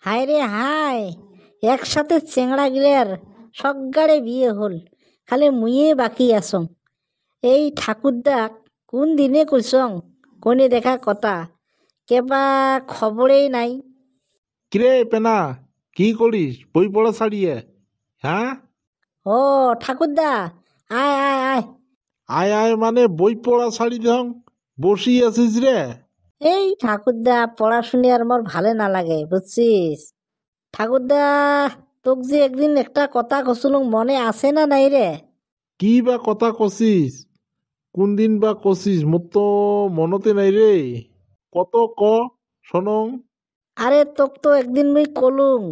হায় রে হায়, একসাথে চেংড়া গিলার সজ্ঞারে বিয়ে হল, খালি মুয়ে বাকি আসং। এই ঠাকুরদা কোন দিনে কইসং কনে দেখা কথা, কেবা খবরেই নাই। কিরে পেনা, কি করিস? বই পড়া ছাড়িয়ে? হ্যাঁ, ও ঠাকুরদা, আয় আয় আয়। আয় আয় মানে বই পড়া ছাড়ি দং বসি আছিস রে? এই ঠাকুরদা, পড়াশুনি আর মোর ভালে না লাগে বুঝছিস। ঠাকুরদা, তোক যে একদিন একটা কথা কছিলুম মনে আছে না নাই রে? কি বা কথা কছিস? কোন দিন বা কছিস? মোর তো মনতে নাই রে। কত ক শোনং। আরে তোক তো একদিন মুই কলুম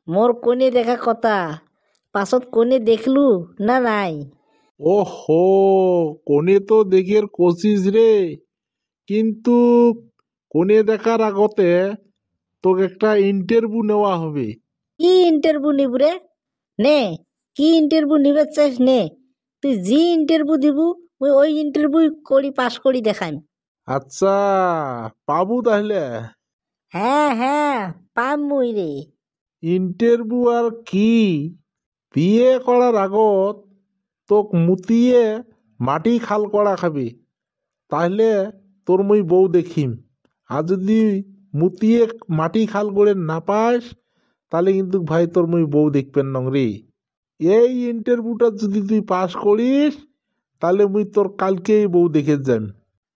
মোর কনে দেখা কথা, পাছত কনে দেখলু না নাই? ও হো, কোনে তো দেখের কছিস রে, কিন্তু কোনে দেখার আগতে তোকে একটা ইন্টারভিউ নেওয়া হবে। কি ইন্টারভিউ নিব রে? নে, কি ইন্টারভিউ নিবে চাস নে, তুই যি ইন্টারভিউ দিবু মুই ওই ইন্টারভিউ করি পাশ করি দেখাম। আচ্ছা, পাবো তাহলে? হ্যাঁ হ্যাঁ, পাম মুই রে। ইন্টারভিউ আর কি, বিয়ে করার আগত তোক মুতিয়ে মাটি খাল করা খাবি, তাহলে তোর মুই বউ দেখিম। আর যদি মুতিয়ে মাটি খাল করে না পাস, তাহলে কিন্তু ভাই তোর মুই বউ দেখবেন নং রে। এই ইন্টারভিউটা যদি তুই পাস করিস, তাহলে মুই তোর কালকেই বউ দেখে যাম।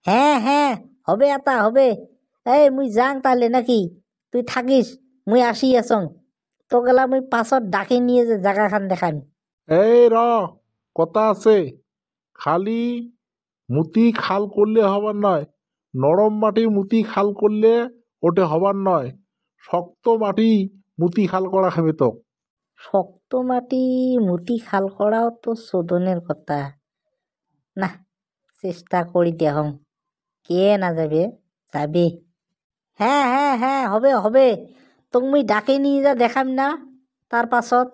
হ্যাঁ হ্যাঁ, হবে আতা হবে। এই মুই যাং তাহলে নাকি, তুই থাকিস, মুই আসি আছং। তো গেলা মুই পাছত ডাকি নিয়ে যে জাগা খান দেখাম। এই র, কথা আছে। খালি মুতি খাল করলে হবার নয়, নরম মাটি মুতি খাল করলে ওটা হবার নয়, শক্ত মাটি মুতি খাল করা খাবে তো। শক্ত মাটি মুটি খাল করাও তো শোধনের কথা। না, চেষ্টা করি দেখং, কে না যাবে, যাবে। হ্যাঁ হ্যাঁ হ্যাঁ, হবে হবে। তোক মুই ডাকে নিয়ে যা দেখাম না তার পাছত।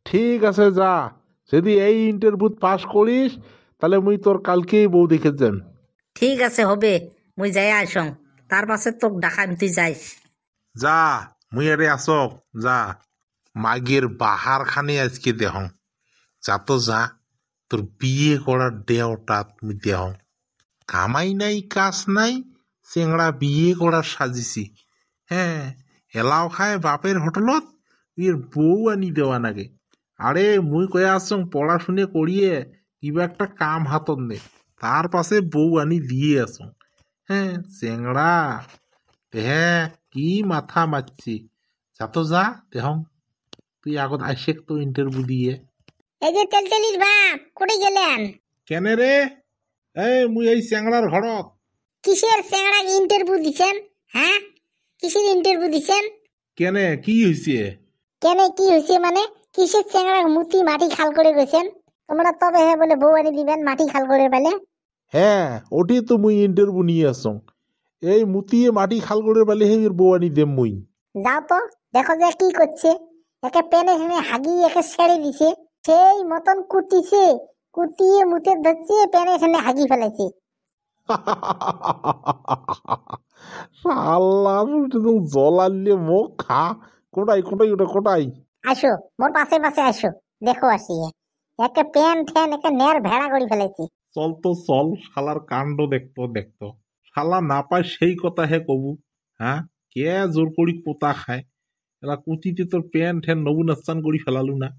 ঠিক আছে, যা। যদি এই ইন্টারভিউ পাস করিস, তাহলে মুই তোর কালকেই বউ দেখে যাম। ঠিক আছে, হবে। মুই যাই আসং, তার পাশে তোক ডাকাম, তুই যাইস। যা, মুই আরে আসক, যা। মাগের বাহার খানে আজকে দেহং, যা তো যা। তোর বিয়ে করার দেওটা তুমি দেহ। কামাই নাই কাজ নাই, চেংড়া বিয়ে করার সাজিছি। হ্যাঁ, এলাও খায় বাপের হোটেলত, এর বউ আনি দেওয়া নাগে। আরে মুই কয়ে আসং পড়াশুনে করিয়ে কিবা একটা কাম হাতত নে, তার পাশে বউ আনি দিয়ে আসং। হ্যাঁ চেংড়া, হ্যাঁ কি মাথা মারছি। যা তো যা দেহং, তুই আগত আইসেক তো ইন্টারভিউ দিয়ে। এই যে তেলতেলির বাপ, কোটে গেলেন? কেনে রে? এই মুই এই চেংড়ার ঘরত। কিসের চেংড়া ইন্টারভিউ দিছেন? হ্যাঁ, কিসের ইন্টারভিউ দিছেন? কেনে, কি হয়েছে? কেন কি হয়েছে মানে? কিসের চেংড়া মুতি মাটি খাল করে গেছেন? তোমরা তবে হ্যাঁ বলে বউ আনি দিবেন মাটি খাল করে পেলে? হ্যাঁ, ওটি তো মুই ইন্টারভিউ নিয়ে আসং। এই মুতিয়ে মাটি খাল করে পালে হে বউ আনি দেম মুই। যাও তো, দেখো যে কি করছে। একে পেনে হেনে হাগি একে ছেড়ে দিছে, সেই মতন কুতিছে, কুতিয়ে মুতে ধরছে, পেনে হেনে হাগি ফেলেছে। শালা জলালে মুখ খা। কোটাই কোটাই ওটা কোটাই। আসো, মোর পাশে পাশে আসো, দেখো আসিয়ে একে প্যান ঠ্যান একে নের ভেড়া করে ফেলেছি। চল তো চল, শালার কাণ্ড দেখতো দেখতো। শালা না পায় সেই কথা হে কবু। হ্যাঁ, কে জোর করি পোতা খায়। এলা কুচিতে তোর প্যান ঠ্যান নবু নাস্তান করি ফেলালু না।